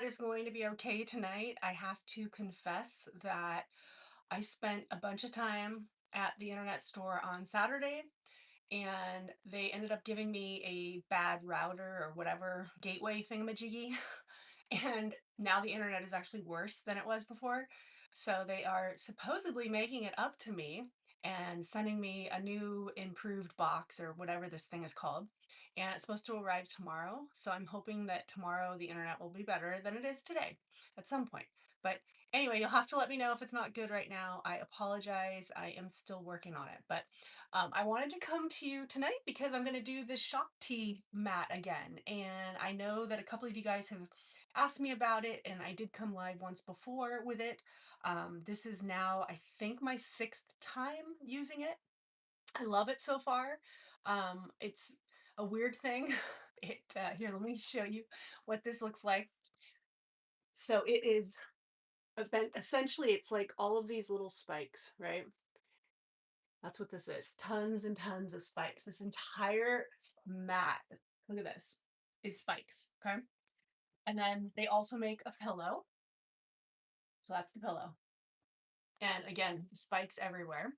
internet is going to be okay tonight. I have to confess that I spent a bunch of time at the internet store on Saturday and they ended up giving me a bad router or whatever gateway thingamajiggy. And now the internet is actually worse than it was before. So they are supposedly making it up to me and sending me a new improved box or whatever this thing is called. And it's supposed to arrive tomorrow. So I'm hoping that tomorrow the internet will be better than it is today at some point. But anyway, you'll have to let me know if it's not good right now. I apologize. I am still working on it. But I wanted to come to you tonight because I'm going to do this shock tea mat again. And I know that a couple of you guys have asked me about it, and I did come live once before with it. This is now, I think, my sixth time using it. I love it so far. It's a weird thing. Here, let me show you what this looks like. So it is essentially it's like all of these little spikes, right? That's what this is. Tons and tons of spikes. This entire mat, look at this, is spikes. Okay. And then they also make a pillow. So that's the pillow. And again, spikes everywhere.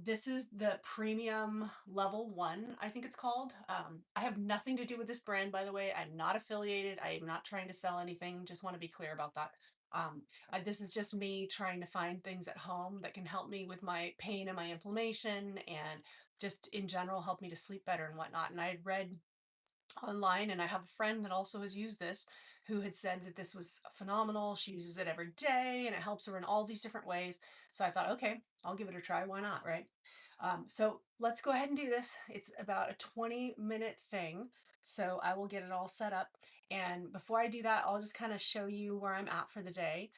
This is the premium level one, I think it's called. I have nothing to do with this brand, by the way. I'm not affiliated. I am not trying to sell anything. Just want to be clear about that. This is just me trying to find things at home that can help me with my pain and my inflammation and just in general help me to sleep better and whatnot. And I had read online, and I have a friend that also has used this who had said that this was phenomenal. She uses it every day and it helps her in all these different ways. So I thought, okay, I'll give it a try. Why not? Right. So let's go ahead and do this. It's about a 20-minute thing. So I will get it all set up. And before I do that, I'll just kind of show you where I'm at for the day.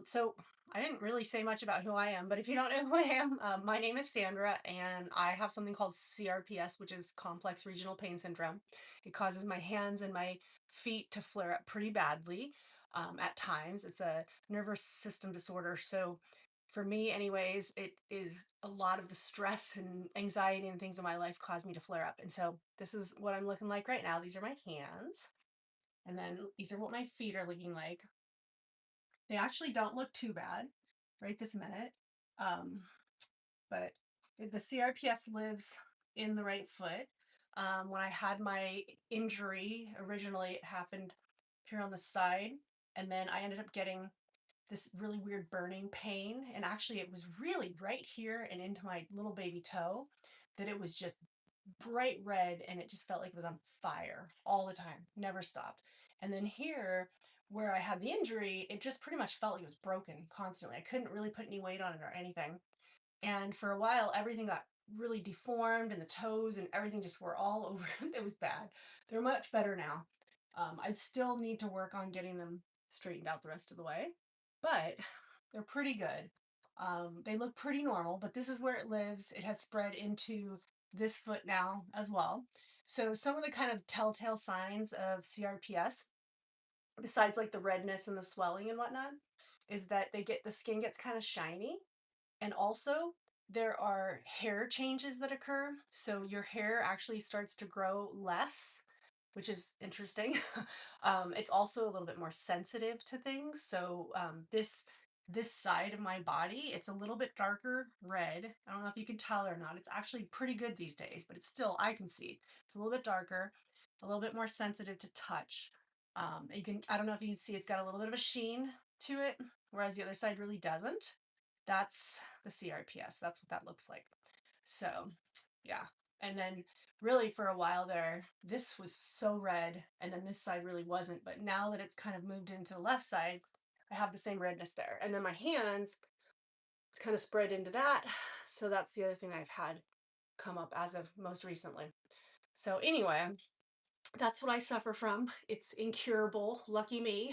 So I didn't really say much about who I am, but if you don't know who I am, my name is Sandra, and I have something called CRPS, which is complex regional pain syndrome. It causes my hands and my feet to flare up pretty badly at times. It's a nervous system disorder. So for me anyways, it is a lot of the stress and anxiety and things in my life cause me to flare up. And so this is what I'm looking like right now. These are my hands. And then these are what my feet are looking like. They actually don't look too bad right this minute. Um, but the CRPS lives in the right foot. When I had my injury, originally it happened here on the side, and then I ended up getting this really weird burning pain. And actually, it was really right here and into my little baby toe that it was just bright red and it just felt like it was on fire all the time, never stopped. And then here, where I had the injury, it just pretty much felt like it was broken constantly. I couldn't really put any weight on it or anything. And for a while, everything got really deformed and the toes and everything just were all over. It was bad. They're much better now. I still need to work on getting them straightened out the rest of the way, but they're pretty good. They look pretty normal, but this is where it lives. It has spread into this foot now as well. So some of the kind of telltale signs of CRPS, besides like the redness and the swelling and whatnot, is that the skin gets kind of shiny, and also, there are hair changes that occur. So your hair actually starts to grow less, which is interesting. It's also a little bit more sensitive to things. So this side of my body, it's a little bit darker red. I don't know if you can tell or not. It's actually pretty good these days, but it's still, I can see it's a little bit darker, a little bit more sensitive to touch. I don't know if you can see, it's got a little bit of a sheen to it, whereas the other side really doesn't. That's the CRPS. That's what that looks like. So, yeah. And then really for a while there, this was so red and then this side really wasn't. But now that it's kind of moved into the left side, I have the same redness there. And then my hands, it's kind of spread into that. So that's the other thing I've had come up as of most recently. So anyway, that's what I suffer from. It's incurable. Lucky me.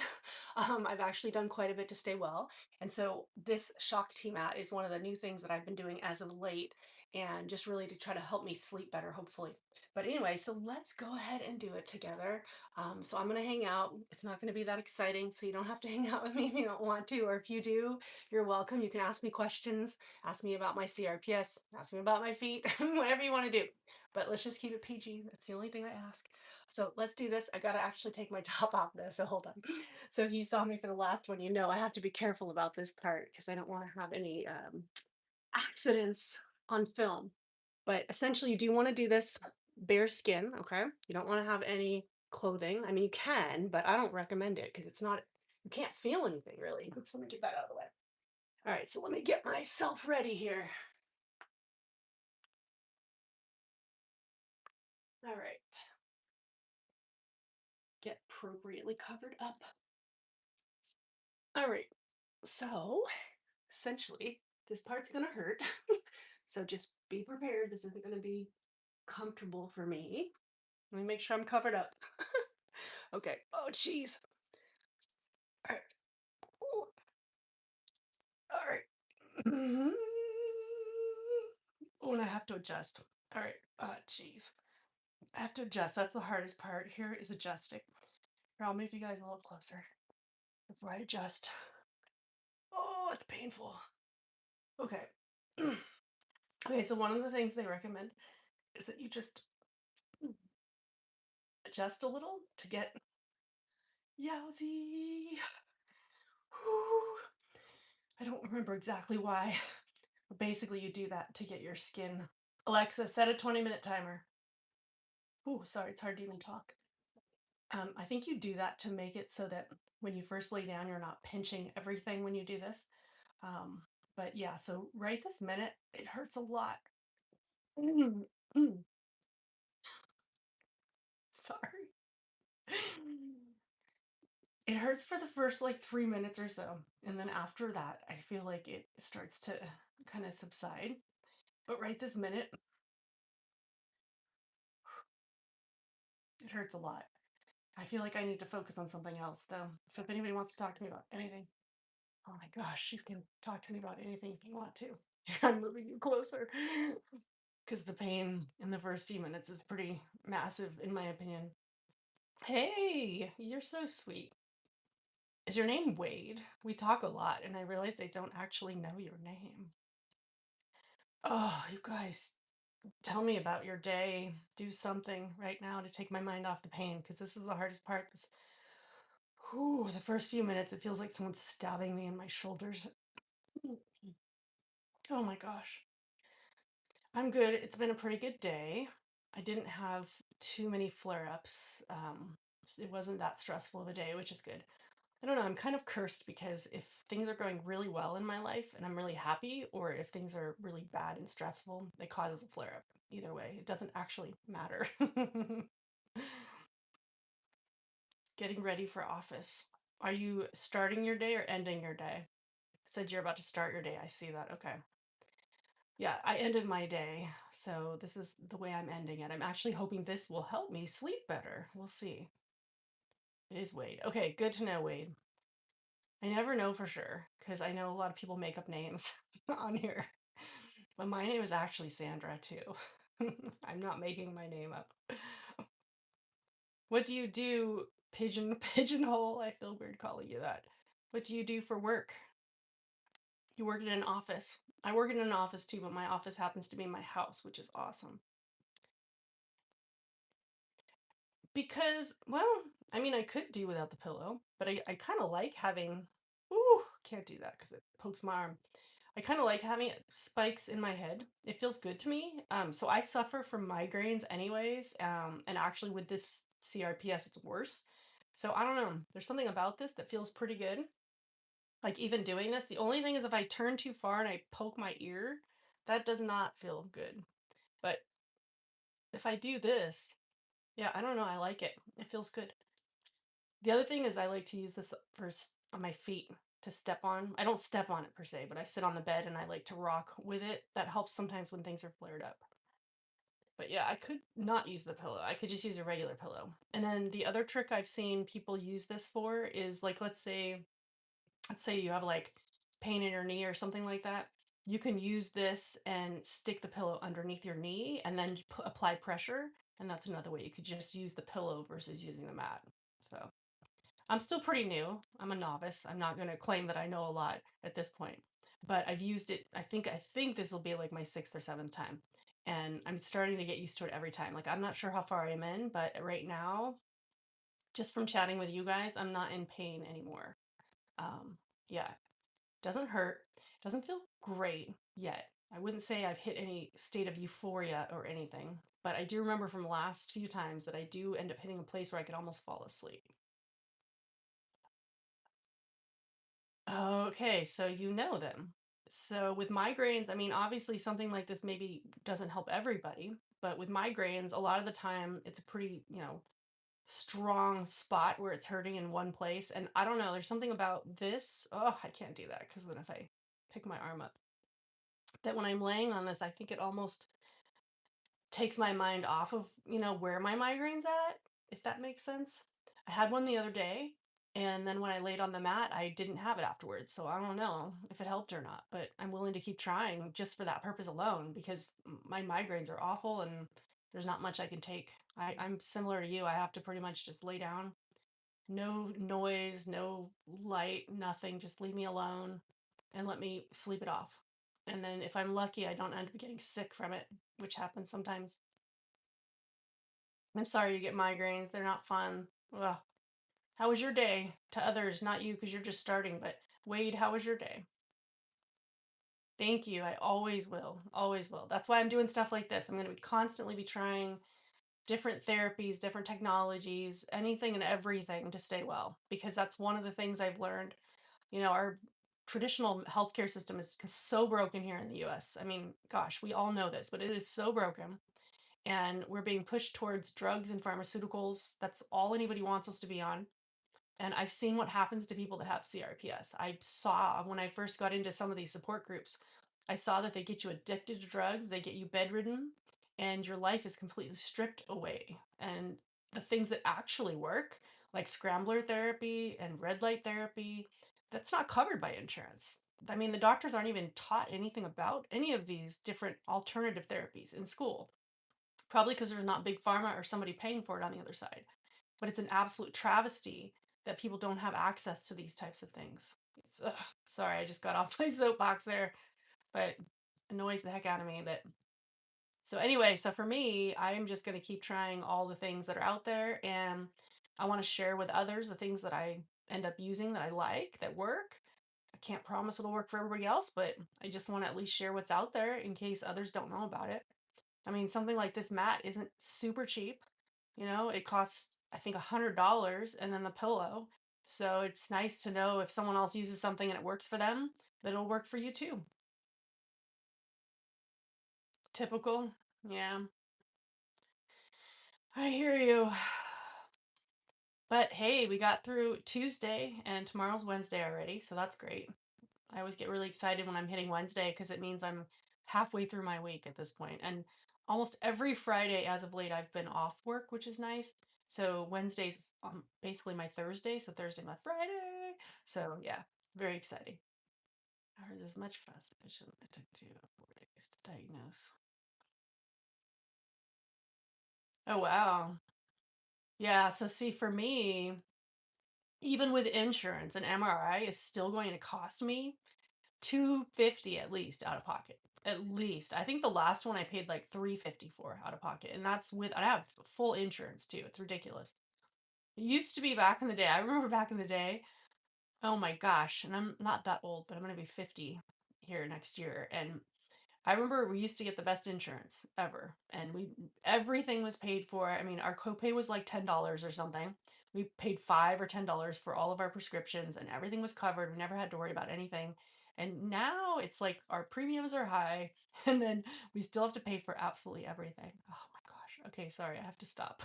I've actually done quite a bit to stay well. And so this shock tea mat is one of the new things that I've been doing as of late. and just really to try to help me sleep better, hopefully. But anyway, so let's go ahead and do it together. So I'm going to hang out. It's not going to be that exciting, so you don't have to hang out with me if you don't want to, or if you do, you're welcome. You can ask me questions, ask me about my CRPS, ask me about my feet, whatever you want to do. But let's just keep it PG. That's the only thing I ask. So let's do this. I got to actually take my top off though, so hold on. So if you saw me for the last one, you know I have to be careful about this part because I don't want to have any accidents on film. But essentially, you do want to do this bare skin, okay? You don't want to have any clothing. I mean, you can, but I don't recommend it because it's not, you can't feel anything really. Oops, let me get that out of the way. All right, so let me get myself ready here. All right, get appropriately covered up. All right, so essentially, this part's gonna hurt. So just be prepared. This isn't gonna be comfortable for me. Let me make sure I'm covered up. Okay. Oh, jeez. All right. Ooh, all right. Oh, and I have to adjust. All right. Jeez. I have to adjust. That's the hardest part. Here is adjusting. Here, I'll move you guys a little closer before I adjust. Oh, it's painful. Okay. Okay, so one of the things they recommend is that you just adjust a little to get yowzy. Whew. I don't remember exactly why, but basically you do that to get your skin. Alexa, set a 20-minute timer. Oh, sorry, it's hard to even talk. I think you do that to make it so that when you first lay down, you're not pinching everything when you do this. Um, but yeah, so right this minute, it hurts a lot. Mm, mm, sorry. It hurts for the first like 3 minutes or so. And then after that, I feel like it starts to kind of subside. But right this minute, it hurts a lot. I feel like I need to focus on something else though. So if anybody wants to talk to me about anything, oh my gosh, you can talk to me about anything if you want to. I'm moving you closer. Because the pain in the first few minutes is pretty massive, in my opinion. Hey, you're so sweet. Is your name Wade? We talk a lot, and I realized I don't actually know your name. Oh, you guys, tell me about your day. Do something right now to take my mind off the pain, because this is the hardest part. Whew, the first few minutes, it feels like someone's stabbing me in my shoulders. Oh my gosh. I'm good. It's been a pretty good day. I didn't have too many flare-ups. It wasn't that stressful of a day, which is good. I don't know, I'm kind of cursed because if things are going really well in my life and I'm really happy, or if things are really bad and stressful, it causes a flare-up. Either way, it doesn't actually matter. Getting ready for office. Are you starting your day or ending your day? Said you're about to start your day. I see that. Okay. Yeah, I ended my day, so this is the way I'm ending it. I'm actually hoping this will help me sleep better. We'll see. It is Wade. Okay, good to know, Wade. I never know for sure because I know a lot of people make up names on here. But my name is actually Sandra too. I'm not making my name up. What do you do? Pigeonhole? I feel weird calling you that. What do you do for work? You work in an office. I work in an office too, but my office happens to be my house, which is awesome. Because, well, I mean, I could do without the pillow, but I kind of like having. Ooh, can't do that because it pokes my arm. I kind of like having spikes in my head. It feels good to me. So I suffer from migraines anyways. And actually with this CRPS, it's worse. So I don't know. There's something about this that feels pretty good. Like even doing this, the only thing is if I turn too far and I poke my ear, that does not feel good. But if I do this, yeah, I don't know. I like it. It feels good. The other thing is I like to use this on my feet to step on. I don't step on it per se, but I sit on the bed and I like to rock with it. That helps sometimes when things are flared up. But yeah, I could not use the pillow. I could just use a regular pillow. And then the other trick I've seen people use this for is like let's say you have like pain in your knee or something like that. you can use this and stick the pillow underneath your knee and then apply pressure. And that's another way you could just use the pillow versus using the mat. So I'm still pretty new. I'm a novice. I'm not going to claim that I know a lot at this point, but I've used it. I think this will be like my sixth or seventh time. And I'm starting to get used to it every time. Like I'm not sure how far I'm in, but right now, just from chatting with you guys, I'm not in pain anymore. Yeah, doesn't hurt, doesn't feel great yet. I wouldn't say I've hit any state of euphoria or anything, but I do remember from last few times that I do end up hitting a place where I could almost fall asleep. Okay, so you know them. So with migraines, I mean, obviously something like this maybe doesn't help everybody, but with migraines, a lot of the time it's a pretty, strong spot where it's hurting in one place. And I don't know, there's something about this. Oh, I can't do that because then if I pick my arm up, that when I'm laying on this, I think it almost takes my mind off of, where my migraine's at, if that makes sense. I had one the other day, and then when I laid on the mat, I didn't have it afterwards. So I don't know if it helped or not, but I'm willing to keep trying just for that purpose alone because my migraines are awful and there's not much I can take. I'm similar to you. I have to pretty much just lay down. No noise, no light, nothing. Just leave me alone and let me sleep it off. And then if I'm lucky, I don't end up getting sick from it, which happens sometimes. I'm sorry you get migraines. They're not fun. Ugh. How was your day? To others, not you, because you're just starting, but Wade, how was your day? Thank you. I always will. Always will. That's why I'm doing stuff like this. I'm going to be constantly be trying different therapies, different technologies, anything and everything to stay well, because that's one of the things I've learned. Our traditional healthcare system is so broken here in the US. I mean, gosh, we all know this, but it is so broken. And we're being pushed towards drugs and pharmaceuticals. That's all anybody wants us to be on. And I've seen what happens to people that have CRPS. I saw when I first got into some of these support groups, I saw that they get you addicted to drugs, they get you bedridden, and your life is completely stripped away. And the things that actually work, like scrambler therapy and red light therapy, that's not covered by insurance. I mean, the doctors aren't even taught anything about any of these different alternative therapies in school, probably because there's not big pharma or somebody paying for it on the other side. But it's an absolute travesty that people don't have access to these types of things. Ugh, sorry, I just got off my soapbox there, but annoys the heck out of me that. So anyway, so for me, I'm just going to keep trying all the things that are out there, and I want to share with others the things that I end up using that I like, that work. I can't promise it'll work for everybody else, but I just want to at least share what's out there in case others don't know about it. I mean, something like this mat isn't super cheap. It costs, I think, $100 and then the pillow. So it's nice to know if someone else uses something and it works for them, that it'll work for you too. Typical. Yeah, I hear you. But hey, we got through Tuesday and tomorrow's Wednesday already, so that's great. I always get really excited when I'm hitting Wednesday because it means I'm halfway through my week at this point. And almost every Friday as of late, I've been off work, which is nice. So Wednesday's basically my Thursday. So Thursday, my Friday. So yeah, very exciting. I heard as much fast efficient. It took 4 days to diagnose. Oh, wow. Yeah. So see, for me, even with insurance, an MRI is still going to cost me 250 at least out of pocket. At least. I think the last one I paid like 350 for out of pocket. And that's with I have full insurance too. It's ridiculous. It used to be back in the day. I remember back in the day. Oh my gosh. And I'm not that old, but I'm going to be 50 here next year. And I remember we used to get the best insurance ever, and everything was paid for. I mean, our copay was like $10 or something. We paid $5 or $10 for all of our prescriptions, and everything was covered. We never had to worry about anything. And now it's like our premiums are high, and then we still have to pay for absolutely everything. Oh my gosh. Okay, sorry, I have to stop.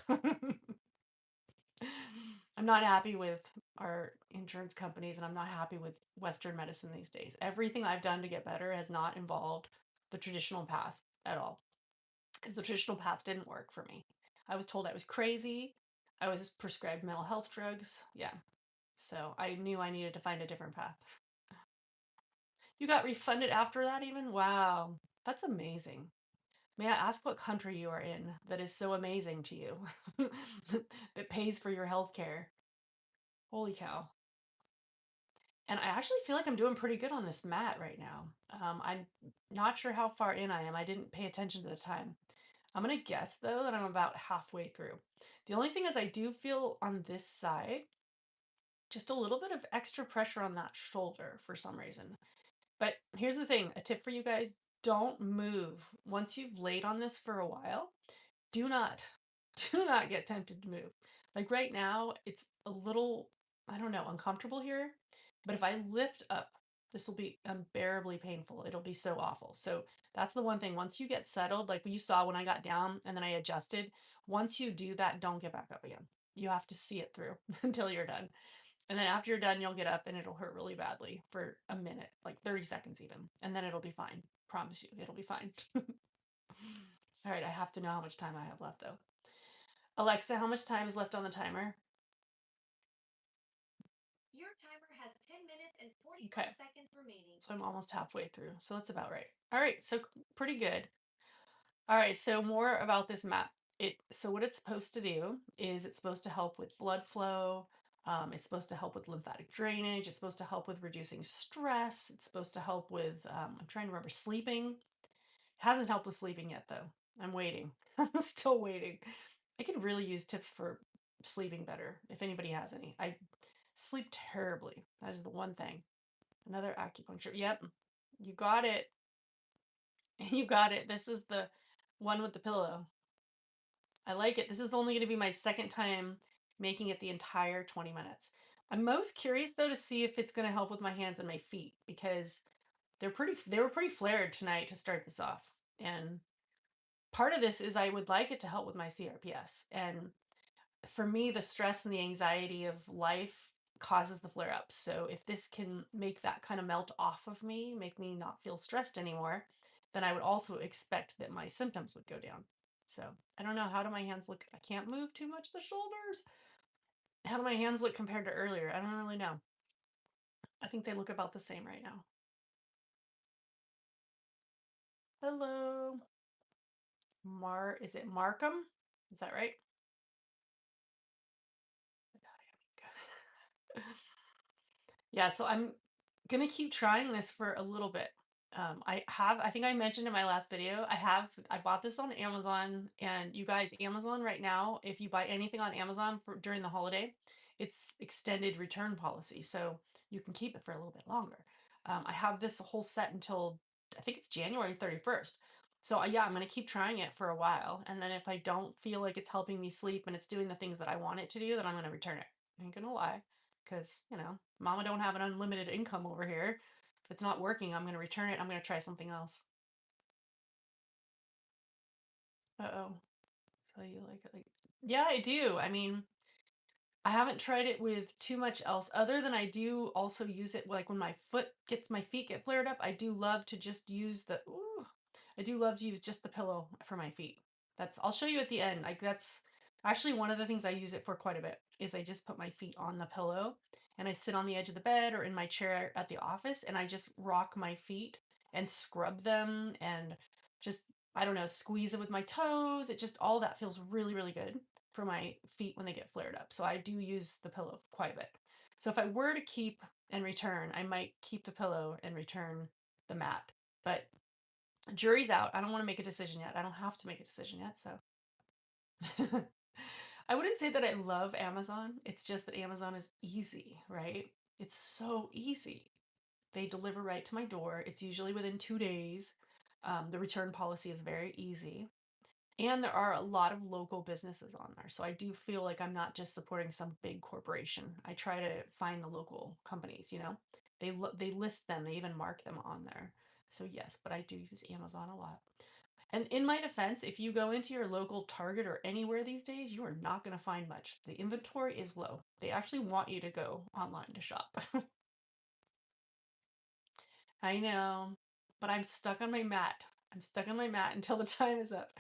I'm not happy with our insurance companies and I'm not happy with Western medicine these days. Everything I've done to get better has not involved the traditional path at all because the traditional path didn't work for me. I was told I was crazy. I was prescribed mental health drugs. Yeah. So I knew I needed to find a different path. You got refunded after that even? Wow. That's amazing. May I ask what country you are in that is so amazing to you that pays for your health care? Holy cow. And I actually feel like I'm doing pretty good on this mat right now. I'm not sure how far in I am. I didn't pay attention to the time. I'm gonna guess though that I'm about halfway through. The only thing is I do feel on this side just a little bit of extra pressure on that shoulder for some reason. But here's the thing, a tip for you guys, don't move. Once you've laid on this for a while, do not, do not get tempted to move. Like right now, it's a little, I don't know, uncomfortable here. But if I lift up, this will be unbearably painful. It'll be so awful. So that's the one thing. Once you get settled, like you saw when I got down and then I adjusted, once you do that, don't get back up again. You have to see it through until you're done. And then after you're done, you'll get up and it'll hurt really badly for a minute, like 30 seconds even. And then it'll be fine. Promise you, it'll be fine. All right, I have to know how much time I have left though. Alexa, how much time is left on the timer? Your timer has 10 minutes and 41 Okay, seconds remaining. so I'm almost halfway through. So that's about right. All right, so pretty good. All right, so more about this map. So what it's supposed to do is it's supposed to help with blood flow. It's supposed to help with lymphatic drainage. It's supposed to help with reducing stress. It's supposed to help with, I'm trying to remember, sleeping. It hasn't helped with sleeping yet, though. I'm waiting. I'm still waiting. I could really use tips for sleeping better if anybody has any. I sleep terribly. That is the one thing. Another acupuncture. Yep, you got it. You got it. This is the one with the pillow. I like it. This is only going to be my second time making it the entire 20 minutes. I'm most curious though to see if it's going to help with my hands and my feet because they were pretty flared tonight to start this off. And part of this is I would like it to help with my CRPS. And for me, the stress and the anxiety of life causes the flare ups. So if this can make that kind of melt off of me, make me not feel stressed anymore, then I would also expect that my symptoms would go down. So I don't know. How do my hands look? I can't move too much the shoulders. How do my hands look compared to earlier? I don't really know. I think they look about the same right now. Hello. Is it Markham? Is that right? Yeah, so I'm gonna keep trying this for a little bit. I think I mentioned in my last video, I bought this on Amazon, and you guys, Amazon right now, if you buy anything on Amazon for during the holiday, it's extended return policy, so you can keep it for a little bit longer. I have this whole set until I think it's January 31st. So yeah, I'm gonna keep trying it for a while, and then if I don't feel like it's helping me sleep and it's doing the things that I want it to do, then I'm gonna return it. I ain't gonna lie, because mama don't have an unlimited income over here. If it's not working, I'm gonna return it. I'm gonna try something else. Uh-oh. So you like it like yeah, I do. I mean, I haven't tried it with too much else other than I do also use it like when my feet get flared up. I do love to just use I do love to use just the pillow for my feet. I'll show you at the end. Like that's actually one of the things I use it for quite a bit is I just put my feet on the pillow and I sit on the edge of the bed or in my chair at the office and I just rock my feet and scrub them and just I don't know, squeeze it with my toes. It just all that feels really, really good for my feet when they get flared up. So I do use the pillow quite a bit. So if I were to keep and return, I might keep the pillow and return the mat. But jury's out. I don't want to make a decision yet. I don't have to make a decision yet. So I wouldn't say that I love Amazon. It's just that Amazon is easy, right? It's so easy. They deliver right to my door. It's usually within 2 days. The return policy is very easy. And there are a lot of local businesses on there. So I do feel like I'm not just supporting some big corporation. I try to find the local companies. They list them, they even mark them on there. So yes, but I do use Amazon a lot. And in my defense, if you go into your local Target or anywhere these days, you are not going to find much. The inventory is low. They actually want you to go online to shop. I know, but I'm stuck on my mat. I'm stuck on my mat until the time is up.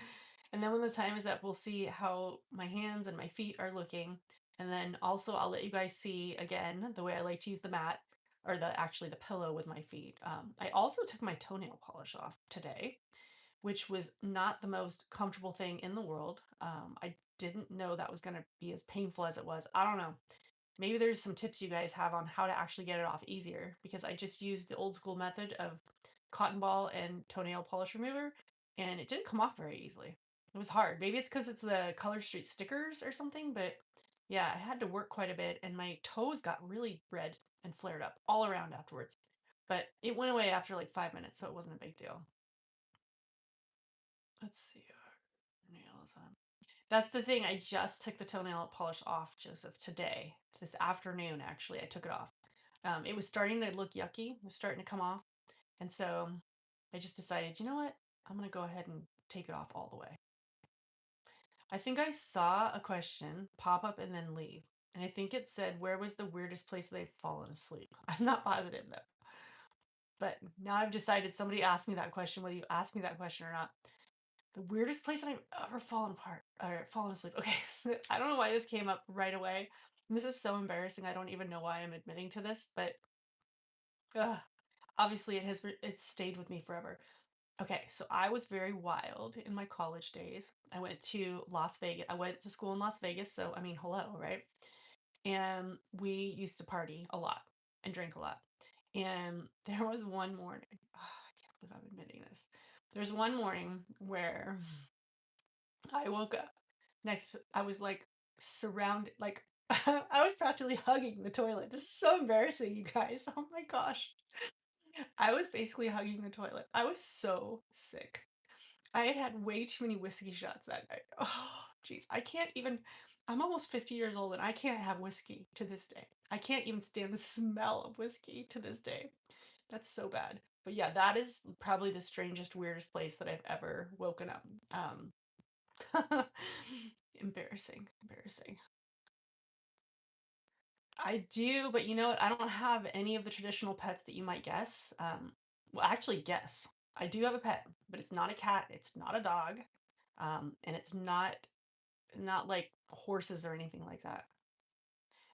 And then when the time is up, we'll see how my hands and my feet are looking. And then also, I'll let you guys see again the way I like to use the mat. or the actually the pillow with my feet. I also took my toenail polish off today, which was not the most comfortable thing in the world. I didn't know that was going to be as painful as it was. I don't know. Maybe there's some tips you guys have on how to actually get it off easier because I just used the old school method of cotton ball and toenail polish remover and it didn't come off very easily. It was hard. Maybe it's because it's the Color Street stickers or something, but yeah, I had to work quite a bit and my toes got really red and flared up all around afterwards. But it went away after like 5 minutes, so it wasn't a big deal. Let's see. Nails on. That's the thing. I just took the toenail polish off, Joseph, today. This afternoon, actually, I took it off. It was starting to look yucky. It was starting to come off. And so I just decided, you know what? I'm going to go ahead and take it off all the way. I think I saw a question pop up and then leave. And I think it said, where was the weirdest place they've fallen asleep? I'm not positive though. But now I've decided somebody asked me that question, whether you asked me that question or not. The weirdest place that I've ever fallen apart or fallen asleep. Okay, so I don't know why this came up right away. And this is so embarrassing. I don't even know why I'm admitting to this, but ugh, obviously it's stayed with me forever. Okay, so I was very wild in my college days. I went to Las Vegas. I went to school in Las Vegas, so I mean, hello, right? And we used to party a lot and drink a lot. And there was one morning, I can't believe I'm admitting this. There's one morning where I woke up I was like surrounded, like I was practically hugging the toilet. This is so embarrassing, you guys. Oh my gosh. I was basically hugging the toilet. I was so sick. I had had way too many whiskey shots that night. Oh, jeez. I'm almost 50 years old and I can't have whiskey to this day. I can't even stand the smell of whiskey to this day. That's so bad. But yeah, that is probably the strangest, weirdest place that I've ever woken up. Embarrassing, embarrassing. I do, but you know what? I don't have any of the traditional pets that you might guess. Well, actually, guess. I do have a pet, but it's not a cat. It's not a dog, and it's not like horses or anything like that.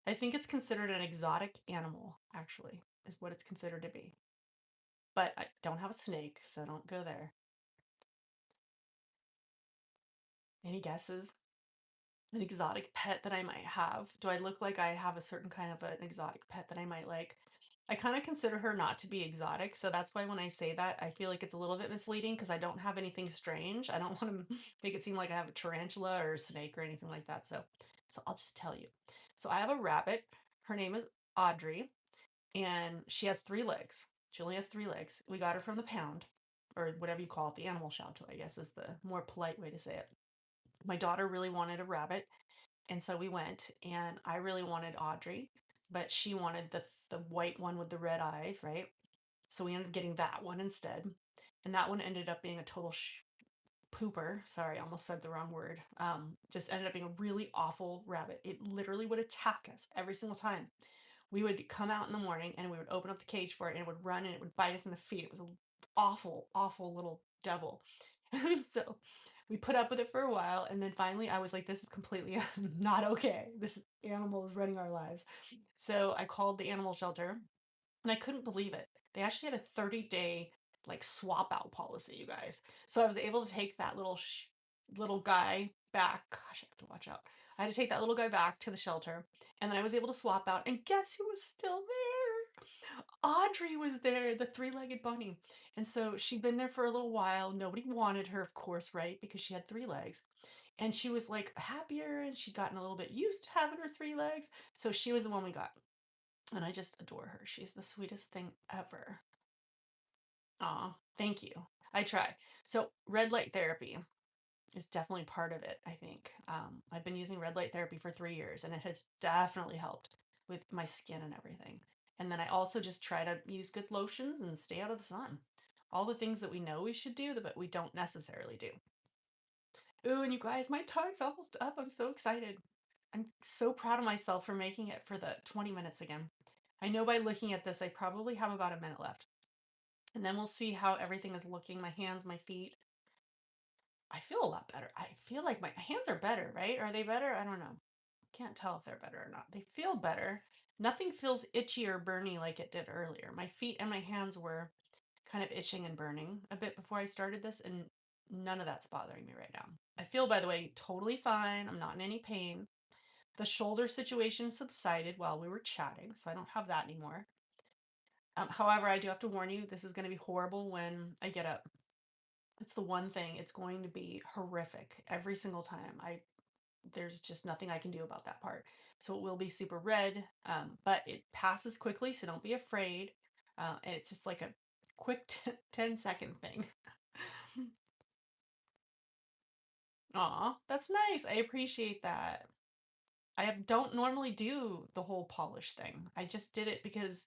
I think it's considered an exotic animal, actually, is what it's considered to be. But I don't have a snake, so don't go there. Any guesses? An exotic pet that I might have? Do I look like I have a certain kind of an exotic pet that I might like? I kind of consider her not to be exotic, so that's why when I say that, I feel like it's a little bit misleading because I don't have anything strange. I don't want to make it seem like I have a tarantula or a snake or anything like that. So I'll just tell you. So I have a rabbit. Her name is Audrey, and she has 3 legs. She only has 3 legs. We got her from the pound, or whatever you call it, the animal shelter, I guess is the more polite way to say it. My daughter really wanted a rabbit, and so we went, and I really wanted Audrey, but she wanted the white one with the red eyes, right? So we ended up getting that one instead. And that one ended up being a total pooper. Sorry, I almost said the wrong word. Just ended up being a really awful rabbit. It literally would attack us every single time. We would come out in the morning and we would open up the cage for it and it would run and it would bite us in the feet. It was an awful, awful little devil. And so we put up with it for a while and then finally I was like, this is completely not okay. This animal is running our lives. So I called the animal shelter and I couldn't believe it. They actually had a 30-day like swap out policy, you guys. So I was able to take that little guy back. Gosh, I have to watch out. I had to take that little guy back to the shelter, and then I was able to swap out. And guess who was still there? Audrey was there, the three-legged bunny. And so she'd been there for a little while. Nobody wanted her, of course, right? Because she had 3 legs. And she was like happier and she'd gotten a little bit used to having her 3 legs. So she was the one we got. And I just adore her. She's the sweetest thing ever. Aw, thank you. I try. So, red light therapy is definitely part of it, I think. I've been using red light therapy for 3 years, and it has definitely helped with my skin and everything. And then I also just try to use good lotions and stay out of the sun. All the things that we know we should do, but we don't necessarily do. Ooh, and you guys, my time's almost up. I'm so excited. I'm so proud of myself for making it for the 20 minutes again. I know by looking at this, I probably have about a minute left. And then we'll see how everything is looking, my hands, my feet. I feel a lot better. I feel like my hands are better, right? Are they better? I don't know. Can't tell if they're better or not. They feel better. Nothing feels itchy or burny like it did earlier. My feet and my hands were kind of itching and burning a bit before I started this, and none of that's bothering me right now. I feel, by the way, totally fine. I'm not in any pain. The shoulder situation subsided while we were chatting, so I don't have that anymore. However, I do have to warn you, this is going to be horrible when I get up. It's the one thing, it's going to be horrific every single time. There's just nothing I can do about that part. So it will be super red, but it passes quickly, so don't be afraid. And it's just like a quick 10-second thing. Aw, that's nice. I appreciate that. Don't normally do the whole polish thing. I just did it because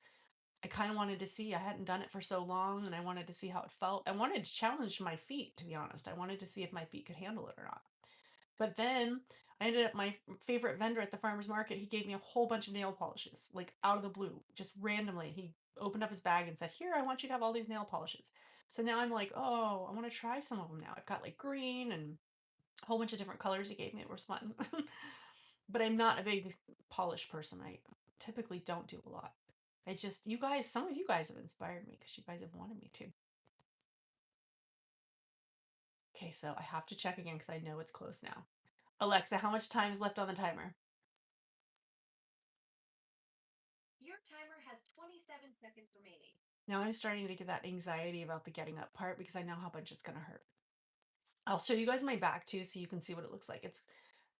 I kind of wanted to see. I hadn't done it for so long and I wanted to see how it felt. I wanted to challenge my feet, to be honest. I wanted to see if my feet could handle it or not. But then I ended up my favorite vendor at the farmer's market. He gave me a whole bunch of nail polishes, like out of the blue, just randomly. He opened up his bag and said, "Here, I want you to have all these nail polishes." So now I'm like, "Oh, I want to try some of them now." I've got like green and a whole bunch of different colors he gave me. It was fun. But I'm not a big polish person. I typically don't do a lot. You guys, some of you guys have inspired me because you guys have wanted me to. Okay, so I have to check again because I know it's close now. Alexa, how much time is left on the timer? Your timer has 27 seconds remaining. Now I'm starting to get that anxiety about the getting up part because I know how much it's going to hurt. I'll show you guys my back too so you can see what it looks like. It's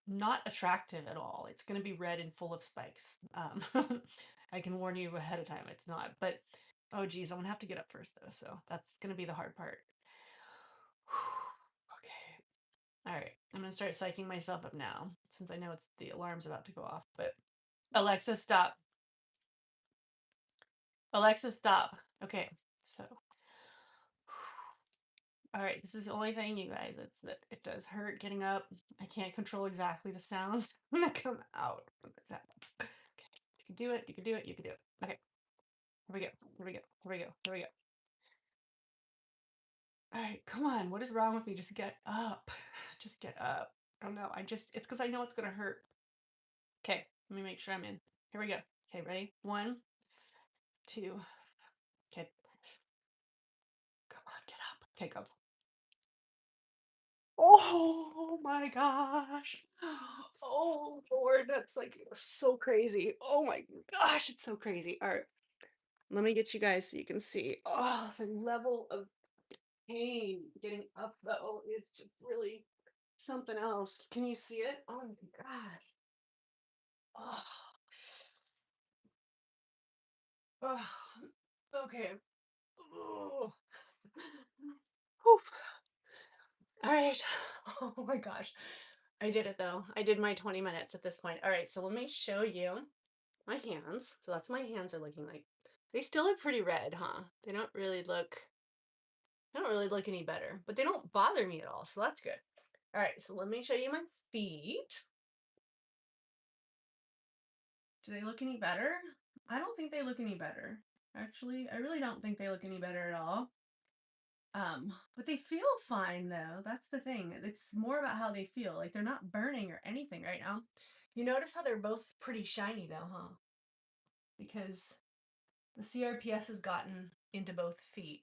not attractive at all. It's going to be red and full of spikes. I can warn you ahead of time, it's not. But oh geez, I'm going to have to get up first though. So that's going to be the hard part. Okay. All right. I'm going to start psyching myself up now since I know it's the alarm's about to go off. But Alexa, stop. Alexa, stop. Okay. So all right, this is the only thing, you guys. It's that it does hurt getting up. I can't control exactly the sounds that come out when this happens. Okay, you can do it. You can do it. You can do it. Okay, here we go. Here we go. Here we go. Here we go. All right, come on. What is wrong with me? Just get up. Just get up. Oh no, it's because I know it's gonna hurt. Okay, let me make sure I'm in. Here we go. Okay, ready? One, two. Okay, come on, get up. Okay, go. Oh my gosh. Oh Lord, that's like so crazy. Oh my gosh, it's so crazy. All right, let me get you guys so you can see. Oh, the level of pain getting up though is just really something else. Can you see it? Oh my gosh. Oh, oh. Okay. Oh. Whew. All right. Oh my gosh. I did it though. I did my 20 minutes at this point. All right, so let me show you my hands. So that's what my hands are looking like. They still look pretty red, huh? They don't really look any better, but they don't bother me at all. So that's good. All right, so let me show you my feet. Do they look any better? I don't think they look any better. Actually, I really don't think they look any better at all. But they feel fine though. That's the thing. It's more about how they feel. Like they're not burning or anything right now. You notice how they're both pretty shiny though, huh? Because the CRPS has gotten into both feet.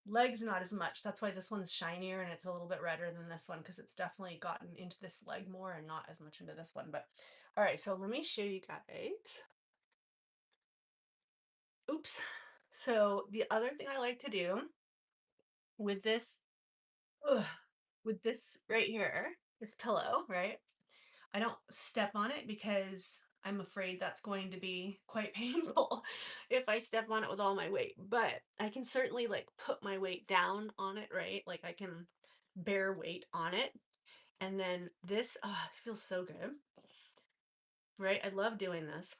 Legs not as much. That's why this one's shinier and it's a little bit redder than this one because it's definitely gotten into this leg more and not as much into this one. But all right, so let me show you guys. Oops. So the other thing I like to do with this, ugh, with this right here, this pillow, right? I don't step on it because I'm afraid that's going to be quite painful if I step on it with all my weight. But I can certainly like put my weight down on it, right? Like I can bear weight on it. And then this feels so good, right? I love doing this.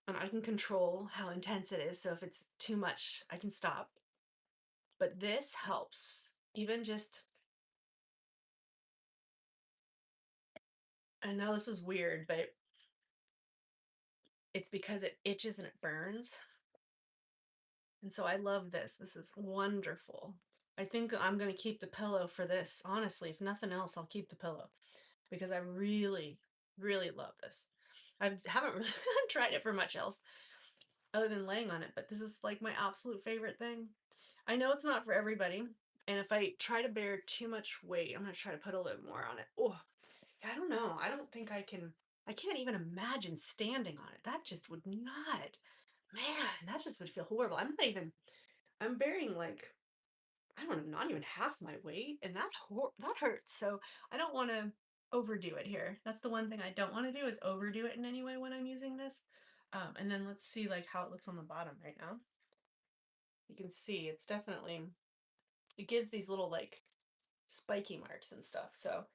And I can control how intense it is. So if it's too much, I can stop. But this helps. Even just, I know this is weird, but it's because it itches and it burns. And so I love this. This is wonderful. I think I'm going to keep the pillow for this. Honestly, if nothing else, I'll keep the pillow because I really, really love this. I haven't really tried it for much else other than laying on it, but this is like my absolute favorite thing. I know it's not for everybody, and if I try to bear too much weight, I'm gonna try to put a little more on it. Oh, I don't know. I don't think I can. I can't even imagine standing on it. That just would not. Man, that just would feel horrible. I'm not even. I'm bearing like I don't know, not even half my weight, and that hurts. So I don't want to overdo it here. That's the one thing I don't want to do is overdo it in any way when I'm using this. And then let's see like how it looks on the bottom right now. You can see it's definitely it gives these little like spiky marks and stuff. So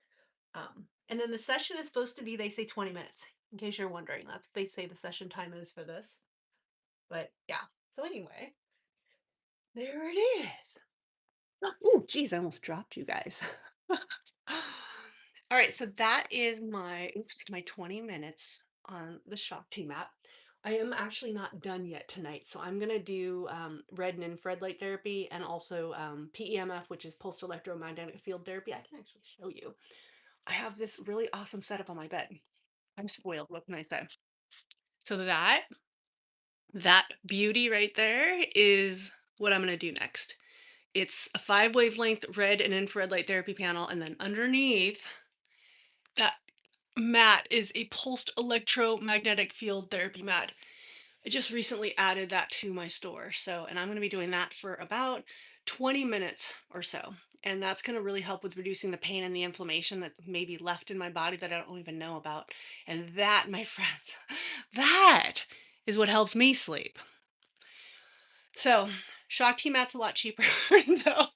and then the session is supposed to be they say 20 minutes. In case you're wondering, that's they say the session time is for this. But yeah. So anyway, there it is. Oh, geez, I almost dropped you guys. All right, so that is my 20 minutes on the shock T map. I am actually not done yet tonight, so I'm gonna do red and infrared light therapy and also PEMF, which is pulsed electromagnetic field therapy. I can actually show you. I have this really awesome setup on my bed. I'm spoiled. What can I say? So that beauty right there is what I'm gonna do next. It's a 5 wavelength red and infrared light therapy panel, and then underneath that mat is a pulsed electromagnetic field therapy mat. I just recently added that to my store. So, and I'm going to be doing that for about 20 minutes or so. And that's going to really help with reducing the pain and the inflammation that may be left in my body that I don't even know about. And that, my friends, that is what helps me sleep. So, shock T mat's a lot cheaper though.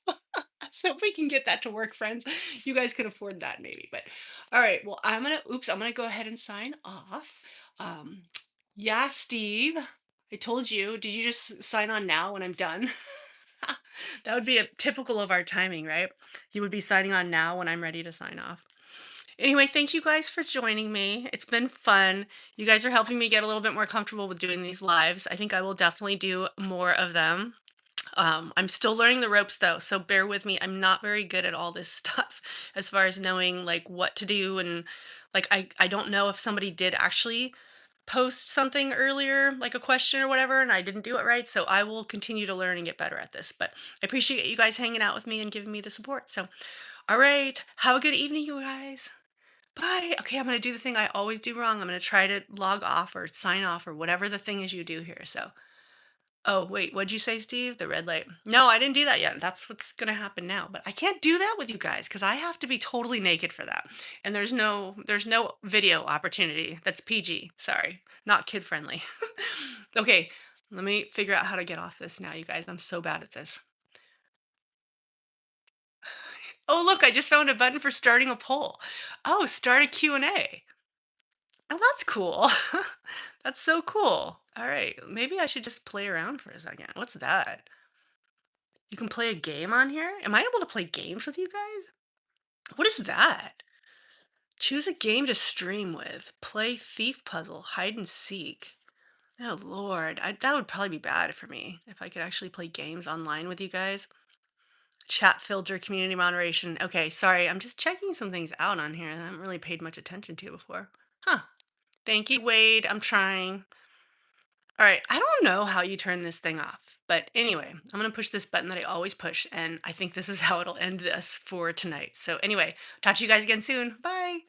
So if we can get that to work, friends, you guys can afford that maybe. But all right, well, I'm gonna go ahead and sign off. Um, yeah, Steve, I told you. Did you just sign on now when I'm done? That would be a typical of our timing, right? You would be signing on now when I'm ready to sign off. Anyway, thank you guys for joining me. It's been fun. You guys are helping me get a little bit more comfortable with doing these lives. I think I will definitely do more of them. I'm still learning the ropes though, so bear with me. I'm not very good at all this stuff as far as knowing like what to do and like I don't know if somebody did actually post something earlier, like a question or whatever, and I didn't do it right. So I will continue to learn and get better at this. But I appreciate you guys hanging out with me and giving me the support. So, all right, have a good evening, you guys. Bye. Okay, I'm gonna do the thing I always do wrong. I'm gonna try to log off or sign off or whatever the thing is you do here. So. Oh, wait, what'd you say, Steve? The red light. No, I didn't do that yet. That's what's gonna happen now. But I can't do that with you guys because I have to be totally naked for that. And there's no video opportunity. That's PG. Sorry. Not kid friendly. Okay, let me figure out how to get off this now, you guys. I'm so bad at this. Oh, look, I just found a button for starting a poll. Oh, start a Q&A. Oh, that's cool. That's so cool. All right, maybe I should just play around for a second. What's that? You can play a game on here? Am I able to play games with you guys? What is that? Choose a game to stream with. Play thief puzzle, hide and seek. Oh lord, that would probably be bad for me if I could actually play games online with you guys. Chat filter, community moderation. Okay, sorry, I'm just checking some things out on here that I haven't really paid much attention to before. Huh. Thank you, Wade. I'm trying. All right, I don't know how you turn this thing off, but anyway, I'm gonna push this button that I always push, and I think this is how it'll end this for tonight. So anyway, talk to you guys again soon. Bye.